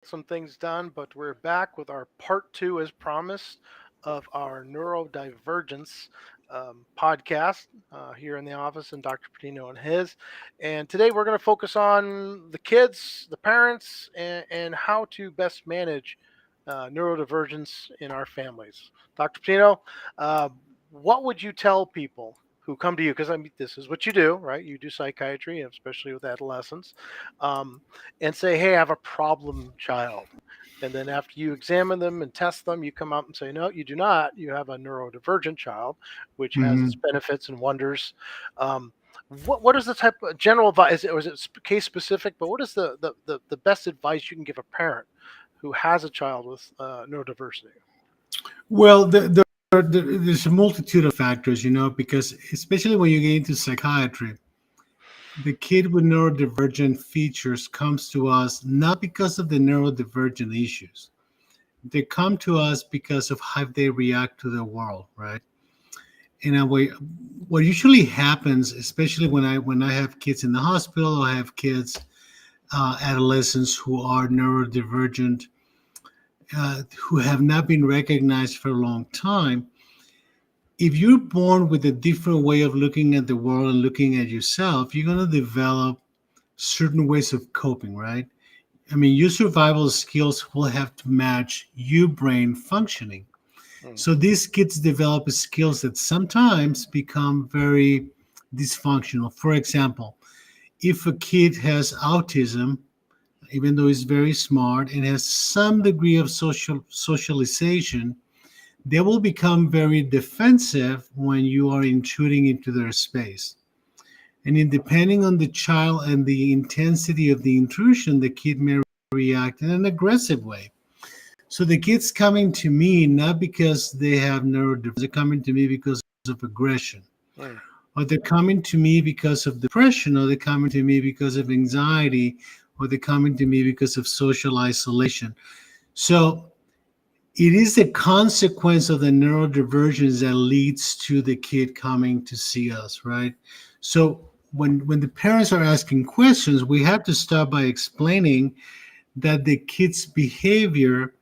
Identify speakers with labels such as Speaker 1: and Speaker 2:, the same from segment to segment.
Speaker 1: some things done, but we're back with our part two, as promised, of our neurodivergence podcast here in the office, and Dr. Patino and his. And today we're going to focus on the kids, the parents, and how to best manage neurodivergence in our families. Dr. Patino, uh, what would you tell people who come to you? Because I mean, this is what you do, right? You do psychiatry, especially with adolescents. Um, and say, hey, I have a problem child. And then after you examine them and test them, you come out and say, no, you do not. You have a neurodivergent child, which has its
Speaker 2: Mhm.
Speaker 1: benefits and wonders. Um, what is the type of general advice? Or is it case specific? But what is the best advice you can give a parent who has a child with neurodiversity?
Speaker 2: Well, there's a multitude of factors, because especially when you get into psychiatry, the kid with neurodivergent features comes to us not because of the neurodivergent issues. They come to us because of how they react to the world, right? And what usually happens, especially when I have kids in the hospital, or I have kids, adolescents who are neurodivergent, who have not been recognized for a long time. If you're born with a different way of looking at the world and looking at yourself, you're going to develop certain ways of coping, right? I mean, your survival skills will have to match your brain functioning.
Speaker 1: Mm.
Speaker 2: So these kids develop skills that sometimes become very dysfunctional. For example, if a kid has autism, even though he's very smart and has some degree of socialization, they will become very defensive when you are intruding into their space. And in depending on the child and the intensity of the intrusion, the kid may react in an aggressive way. So the kid's coming to me not because they have neurodivergence, they're coming to me because of aggression.
Speaker 1: Mm.
Speaker 2: Or they're coming to me because of depression, or they're coming to me because of anxiety, or they're coming to me because of social isolation. So it is the consequence of the neurodivergence that leads to the kid coming to see us, right? So when the parents are asking questions, we have to start by explaining that the kid's behavior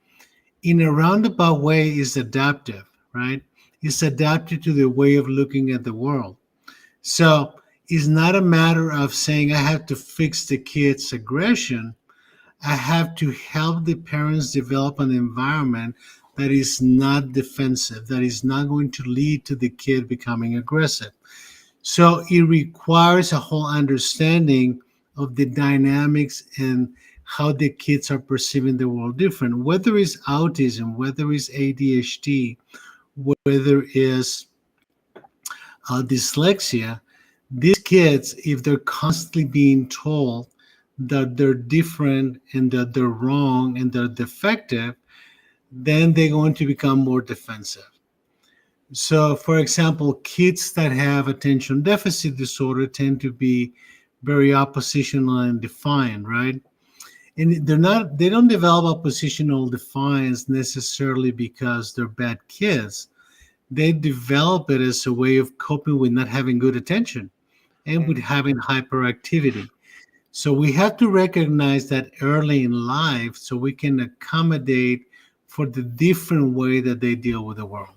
Speaker 2: in a roundabout way is adaptive, right? It's adapted to the way of looking at the world. So it's not a matter of saying I have to fix the kid's aggression. I have to help the parents develop an environment that is not defensive, that is not going to lead to the kid becoming aggressive. So it requires a whole understanding of the dynamics and how the kids are perceiving the world different, whether it's autism, whether it's ADHD, whether it's dyslexia. These kids, if they're constantly being told that they're different and that they're wrong and they're defective, then they're going to become more defensive. So, for example, kids that have attention deficit disorder tend to be very oppositional and defiant, right? And they don't develop oppositional defiance necessarily because they're bad kids. They develop it as a way of coping with not having good attention and with
Speaker 1: Mm.
Speaker 2: having hyperactivity. So we have to recognize that early in life so we can accommodate for the different way that they deal with the world.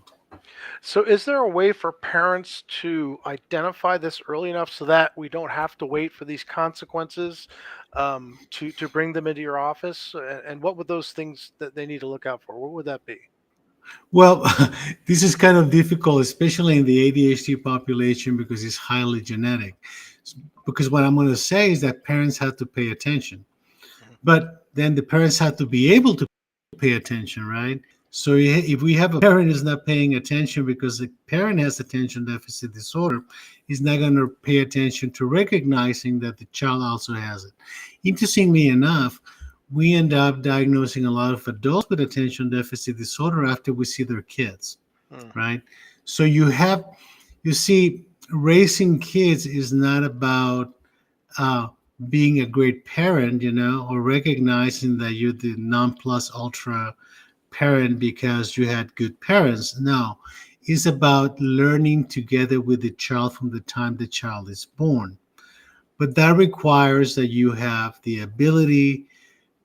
Speaker 1: So, is there a way for parents to identify this early enough so that we don't have to wait for these consequences to bring them into your office? And what would those things that they need to look out for? What would that be?
Speaker 2: Well, this is kind of difficult, especially in the ADHD population because it's highly genetic. Because what I'm going to say is that parents have to pay attention,
Speaker 1: Mhm.
Speaker 2: but then the parents have to be able to pay attention, right? So if we have a parent who's not paying attention because the parent has attention deficit disorder, he's not going to pay attention to recognizing that the child also has it. Interestingly enough, we end up diagnosing a lot of adults with attention deficit disorder after we see their kids,
Speaker 1: Mm.
Speaker 2: right? So you see, raising kids is not about uh, being a great parent, or recognizing that you're the non plus ultra parent because you had good parents. No, it's about learning together with the child from the time the child is born. But that requires that you have the ability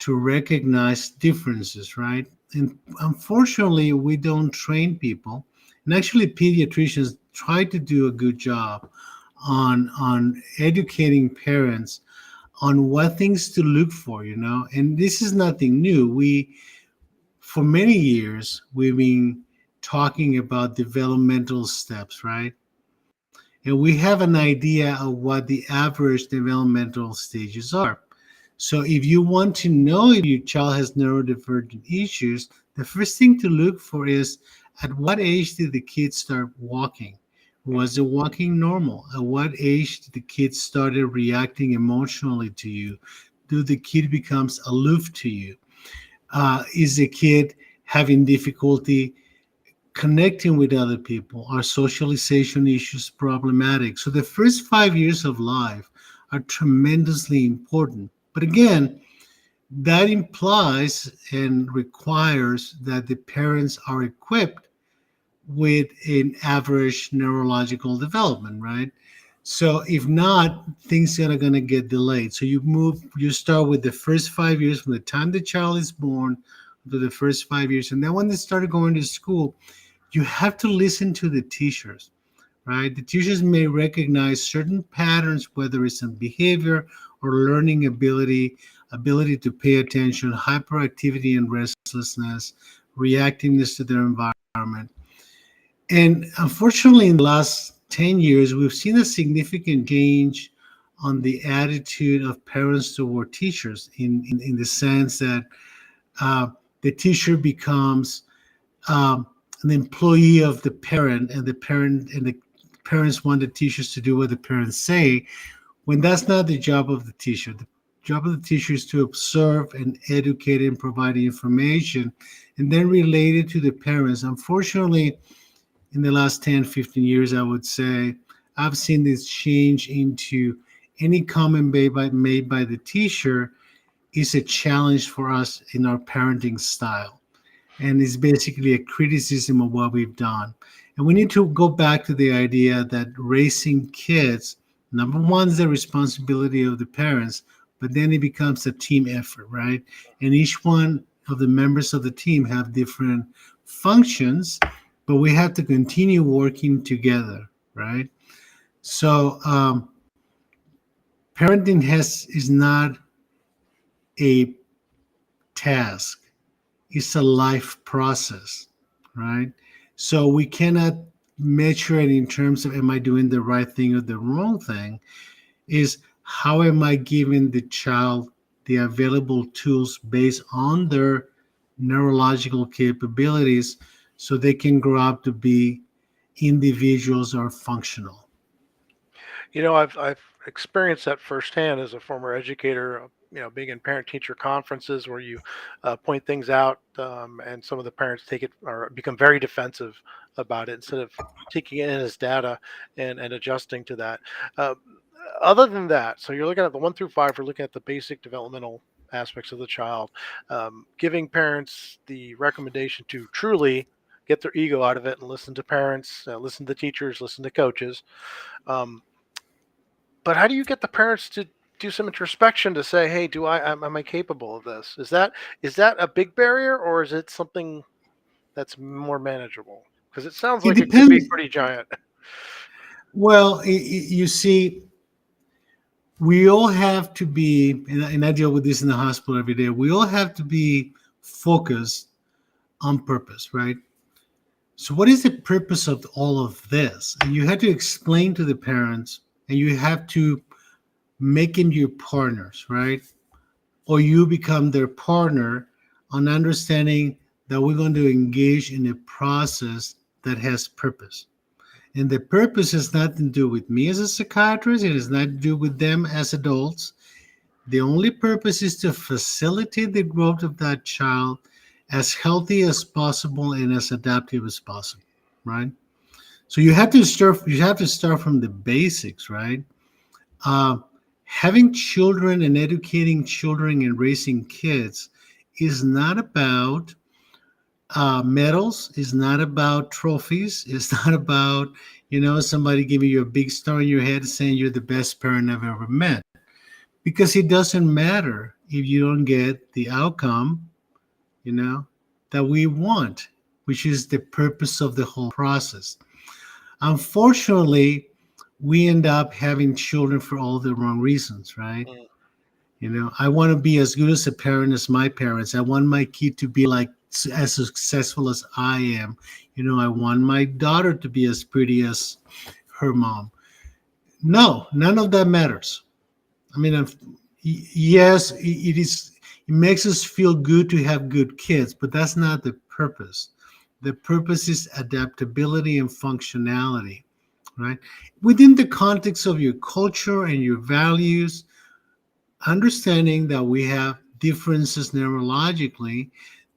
Speaker 2: to recognize differences, right? And unfortunately, we don't train people. And actually, pediatricians try to do a good job on educating parents on what things to look for, And this is nothing new. For many years, we've been talking about developmental steps, right? And we have an idea of what the average developmental stages are. So if you want to know if your child has neurodivergent issues, the first thing to look for is at what age did the kid start walking? Was the walking normal? At what age did the kid started reacting emotionally to you? Do the kid becomes aloof to you? Is the kid having difficulty connecting with other people? Are socialization issues problematic? So the first 5 years of life are tremendously important. But again, that implies and requires that the parents are equipped with an average neurological development, right? So if not, things are going to get delayed. So you start with the first 5 years from the time the child is born to the first 5 years. And then when they start going to school, you have to listen to the teachers, right? The teachers may recognize certain patterns, whether it's in behavior or learning ability to pay attention, hyperactivity and restlessness, reactiveness to their environment. And unfortunately, in the last 10 years, we've seen a significant change on the attitude of parents toward teachers in the sense that the teacher becomes an employee of the parent, and the parents want the teachers to do what the parents say, when that's not the job of the teacher. The job of the teacher is to observe and educate and provide information and then relate it to the parents. Unfortunately, in the last 10, 15 years, I would say, I've seen this change into any comment made by the teacher is a challenge for us in our parenting style. And it's basically a criticism of what we've done. And we need to go back to the idea that raising kids, number one, is the responsibility of the parents, but then it becomes a team effort, right? And each one of the members of the team have different functions, but we have to continue working together, right? So parenting is not a task; it's a life process, right? So we cannot measure it in terms of am I doing the right thing or the wrong thing. Is how am I giving the child the available tools based on their neurological capabilities so they can grow up to be individuals or functional.
Speaker 1: I've experienced that firsthand as a former educator. Being in parent-teacher conferences where you point things out, and some of the parents take it or become very defensive about it instead of taking it in as data and adjusting to that. Uh, Other than that, so you're looking at the 1 through 5. We're looking at the basic developmental aspects of the child, giving parents the recommendation to truly get their ego out of it and listen to parents, listen to teachers, listen to coaches. Um, but how do you get the parents to do some introspection to say, "Hey, am I capable of this?" Is that a big barrier, or is it something that's more manageable? Because it sounds
Speaker 2: It
Speaker 1: like it could be
Speaker 2: depends.
Speaker 1: pretty giant.
Speaker 2: Well, you see, we all have to be, and I deal with this in the hospital every day, we all have to be focused on purpose, right? So, what is the purpose of all of this? And you have to explain to the parents, and you have to make them your partners, right? Or you become their partner on understanding that we're going to engage in a process that has purpose. And the purpose has nothing to do with me as a psychiatrist, it has nothing to do with them as adults. The only purpose is to facilitate the growth of that child as healthy as possible and as adaptive as possible, right? So you have to start from the basics, right? Uh, Having children and educating children and raising kids is not about medals, is not about trophies, it's not about somebody giving you a big star in your head saying you're the best parent I've ever met. because it doesn't matter if you don't get the outcome, you know, that we want, which is the purpose of the whole process. Unfortunately, we end up having children for all the wrong reasons, right?
Speaker 1: Mm.
Speaker 2: You know, I want to be as good as a parent as my parents. I want my kid to be like as successful as I am. You know, I want my daughter to be as pretty as her mom. No, none of that matters. I mean, yes, it is. It makes us feel good to have good kids, but that's not the purpose. The purpose is adaptability and functionality, right? Within the context of your culture and your values, understanding that we have differences neurologically,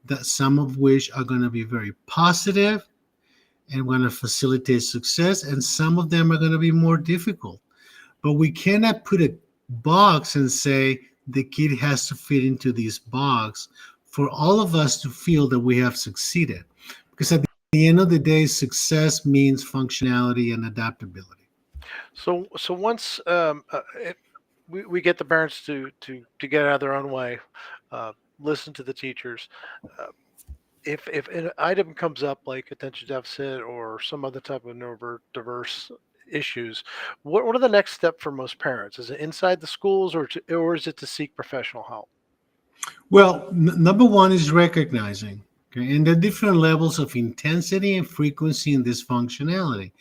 Speaker 2: that some of which are going to be very positive and going to facilitate success, and some of them are going to be more difficult. But we cannot put a box and say the kid has to fit into this box for all of us to feel that we have succeeded. Because at the end of the day, success means functionality and adaptability.
Speaker 1: So once we get the parents to get out of their own way, listen to the teachers. Uh, if an item comes up like attention deficit or some other type of neurodiverse issues, what are the next step for most parents? Is it inside the schools, or is it to seek professional help?
Speaker 2: Well, number one is recognizing, okay, and the different levels of intensity and frequency in this functionality.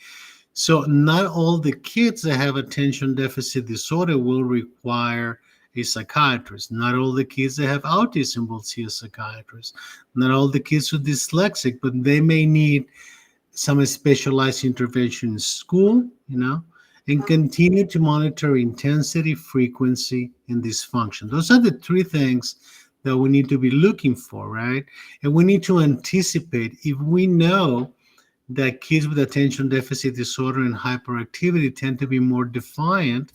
Speaker 2: So, not all the kids that have attention deficit disorder will require a psychiatrist. Not all the kids that have autism will see a psychiatrist. Not all the kids are dyslexic, but they may need some specialized intervention in school, you know, and continue to monitor intensity, frequency, and dysfunction. Those are the three things that we need to be looking for, right? And we need to anticipate if we know that kids with attention deficit disorder and hyperactivity tend to be more defiant.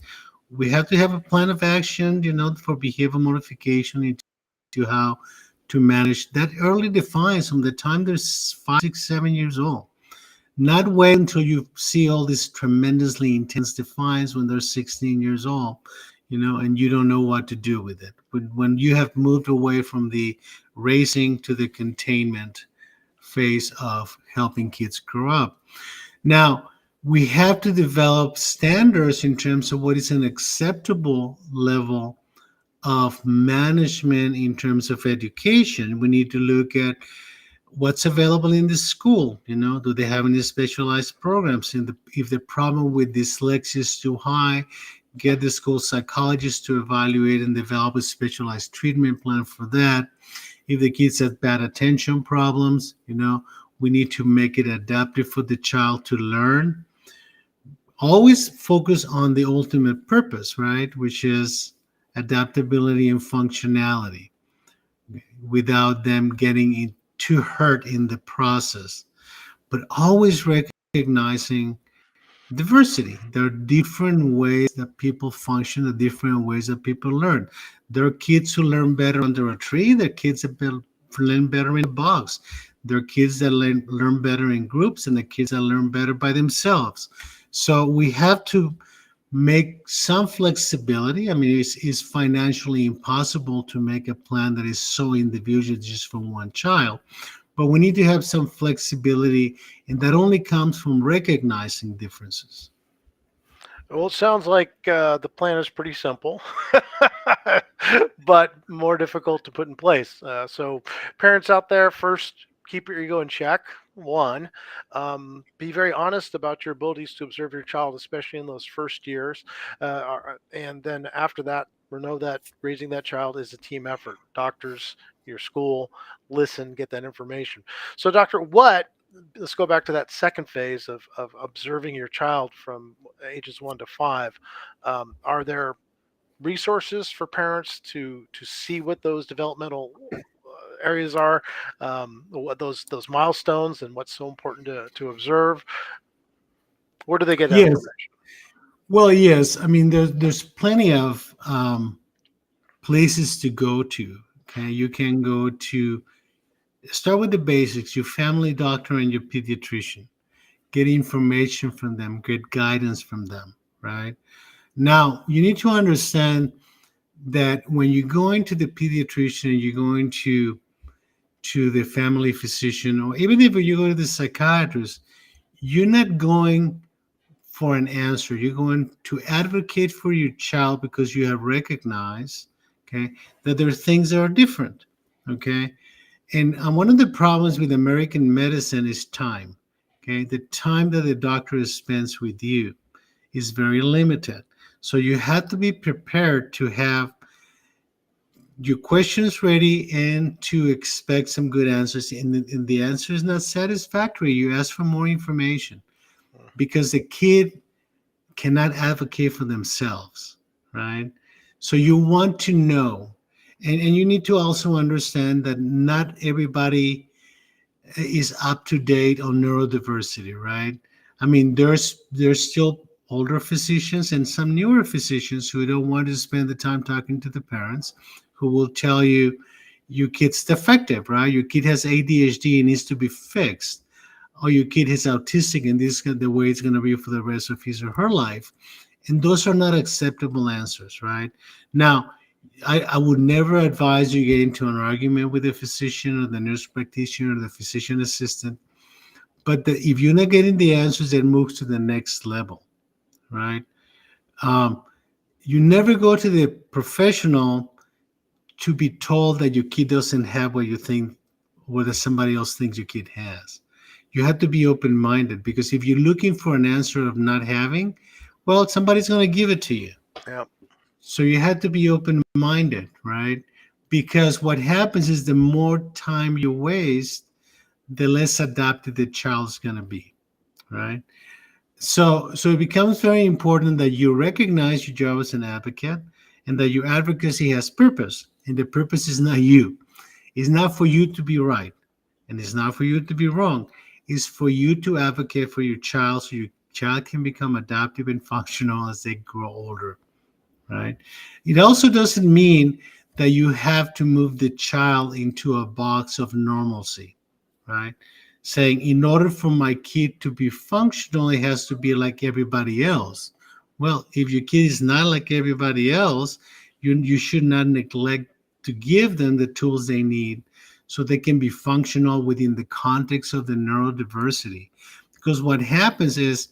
Speaker 2: We have to have a plan of action, you know, for behavior modification into how to manage that early defiance from the time they're 5, 6, 7 years old. Not wait until you see all this tremendously intense defiance when they're 16 years old, you know, and you don't know what to do with it. But when you have moved away from the racing to the containment phase of helping kids grow up. Now, we have to develop standards in terms of what is an acceptable level of management in terms of education. We need to look at what's available in the school. You know, do they have any specialized programs? In the, if the problem with dyslexia is too high, get the school psychologist to evaluate and develop a specialized treatment plan for that. If the kids have bad attention problems, you know, we need to make it adaptive for the child to learn. Always focus on the ultimate purpose, right? Which is adaptability and functionality without them getting too hurt in the process. But always recognizing diversity. There are different ways that people function, the different ways that people learn. There are kids who learn better under a tree. There are kids that learn better in a box. There are kids that learn better in groups, and the kids that learn better by themselves. So we have to make some flexibility. I mean, it's financially impossible to make a plan that is so individual just for one child, but we need to have some flexibility, and that only comes from recognizing differences.
Speaker 1: Well, it sounds like the plan is pretty simple, but more difficult to put in place. So, parents out there, first, keep your ego in check. One, be very honest about your abilities to observe your child, especially in those first years. And then after that, we know that raising that child is a team effort. Doctors, your school, listen, get that information. So, doctor, let's go back to that second phase of observing your child from ages 1 to 5. Are there resources for parents to see what those developmental areas are, what those milestones, and what's so important to observe? Where do they get that
Speaker 2: Yes.
Speaker 1: information?
Speaker 2: Well, yes. I mean, there's plenty of places to go to. Okay. You can go to start with the basics, your family doctor and your pediatrician. Get information from them, get guidance from them, right? Now, you need to understand that when you're going to the pediatrician, you're going to the family physician, or even if you go to the psychiatrist, you're not going for an answer. You're going to advocate for your child because you have recognized, okay, that there are things that are different, okay. And one of the problems with American medicine is time. Okay, the time that the doctor spends with you is very limited. So you have to be prepared to have your questions ready and to expect some good answers. And the answer is not satisfactory. You ask for more information
Speaker 1: Mm.
Speaker 2: because the kid cannot advocate for themselves, right? So you want to know. And you need to also understand that not everybody is up to date on neurodiversity, right? I mean, there's still older physicians and some newer physicians who don't want to spend the time talking to the parents, who will tell you your kid's defective, right? Your kid has ADHD and needs to be fixed, or your kid is autistic and this is the way it's going to be for the rest of his or her life. And those are not acceptable answers, right? Now, I would never advise you get into an argument with the physician or the nurse practitioner or the physician assistant. But if you're not getting the answers, it moves to the next level, right? Um, you never go to the professional to be told that your kid doesn't have what you think, what somebody else thinks your kid has. You have to be open minded because if you're looking for an answer of not having, well, somebody's going to give it to you.
Speaker 1: Yeah.
Speaker 2: So you have to be open minded, right? Because what happens is the more time you waste, the less adapted the child's going to be, right? So it becomes very important that you recognize your job as an advocate and that your advocacy has purpose. And the purpose is not you. It's not for you to be right and it's not for you to be wrong. It's for you to advocate for your child so your child can become adaptive and functional as they grow older, right? It also doesn't mean that you have to move the child into a box of normalcy, right? Saying, in order for my kid to be functional, it has to be like everybody else. Well, if your kid is not like everybody else, you should not neglect to give them the tools they need so they can be functional within the context of the neurodiversity. Because what happens is,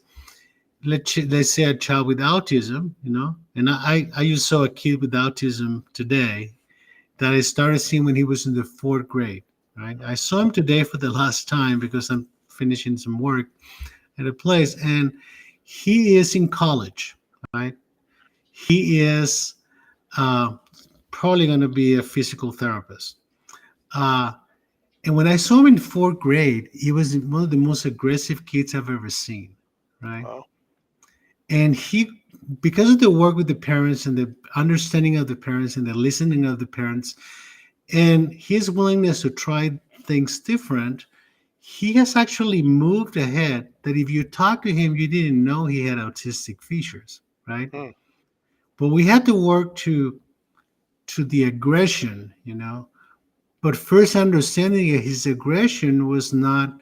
Speaker 2: let's say a child with autism, and I just saw a kid with autism today that I started seeing when he was in the fourth grade. Right, I saw him today for the last time because I'm finishing some work at a place, and he is in college. Right, he is uh, probably going to be a physical therapist. Uh, and when I saw him in fourth grade, he was one of the most aggressive kids I've ever seen. Right,
Speaker 1: Wow.
Speaker 2: and he, because of the work with the parents and the understanding of the parents and the listening of the parents and his willingness to try things different, he has actually moved ahead that if you talk to him you didn't know he had autistic features, right?
Speaker 1: Mm.
Speaker 2: But we had to work to the aggression, but first understanding that his aggression was not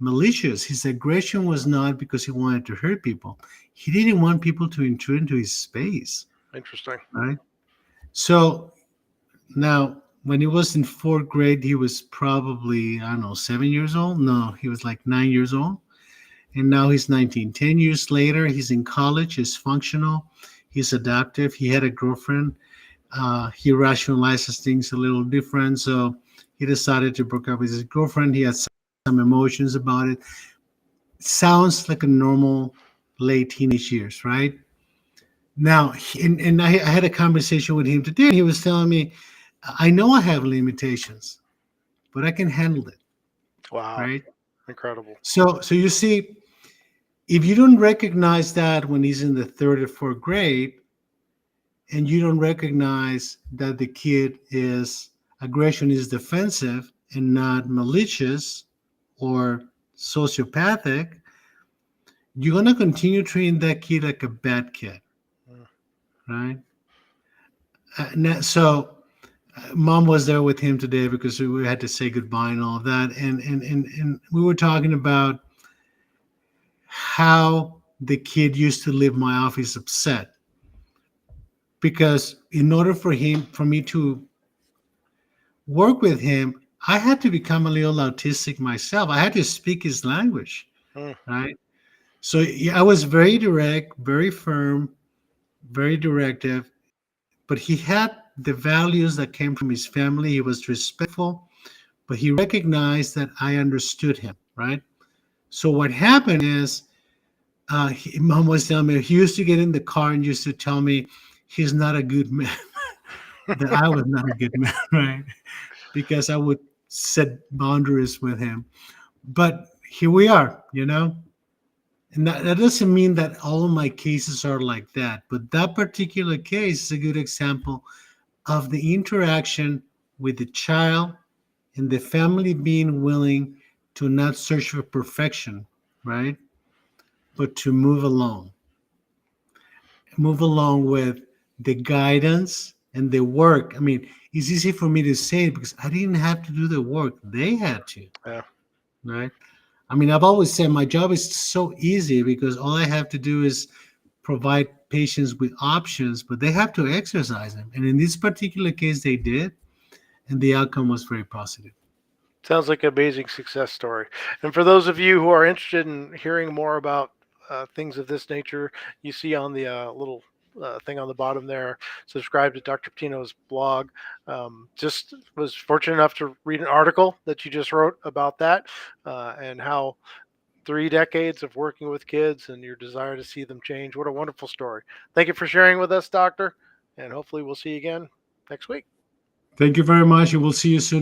Speaker 2: malicious. His aggression was not because he wanted to hurt people. He didn't want people to intrude into his space,
Speaker 1: Interesting.
Speaker 2: right? So now, when he was in fourth grade, he was probably, I don't know, 7 years old. No, he was like 9 years old. And now he's 19. 10 years later, he's in college, he's functional, he's adaptive. He had a girlfriend. He rationalizes things a little different. So he decided to break up with his girlfriend. He had some emotions about it. Sounds like a normal late teenage years, right? Now, I had a conversation with him today, and he was telling me, I know I have limitations, but I can handle it,
Speaker 1: Wow.
Speaker 2: right?
Speaker 1: Incredible.
Speaker 2: So you see, if you don't recognize that when he's in the third or fourth grade, and you don't recognize that the kid is aggression is defensive and not malicious or sociopathic, you're gonna continue treating that kid like a bad kid,
Speaker 1: Mm.
Speaker 2: right? So mom was there with him today because we had to say goodbye and all of that, and we were talking about how the kid used to leave my office upset because in order for me to work with him, I had to become a little autistic myself. I had to speak his language,
Speaker 1: Mm,
Speaker 2: right? So yeah, I was very direct, very firm, very directive, but he had the values that came from his family. He was respectful, but he recognized that I understood him, right? So what happened is, mom was telling me he used to get in the car and used to tell me he's not a good man, that I was not a good man, right? Because I would set boundaries with him. But here we are, you know? And that doesn't mean that all of my cases are like that, but that particular case is a good example of the interaction with the child and the family being willing to not search for perfection, right? But to move along with the guidance and the work. I mean, it's easy for me to say it because I didn't have to do the work. They had to,
Speaker 1: yeah.
Speaker 2: right? I mean, I've always said my job is so easy because all I have to do is provide patients with options, but they have to exercise them. And in this particular case, they did, and the outcome was very positive.
Speaker 1: Sounds like an amazing success story. And for those of you who are interested in hearing more about things of this nature, you see on the little thing on the bottom there, subscribe to Dr. Patino's blog. Just was fortunate enough to read an article that you just wrote about that and how 3 decades of working with kids and your desire to see them change. What a wonderful story. Thank you for sharing with us, Doctor. And hopefully we'll see you again next week.
Speaker 2: Thank you very much, and we'll see you soon.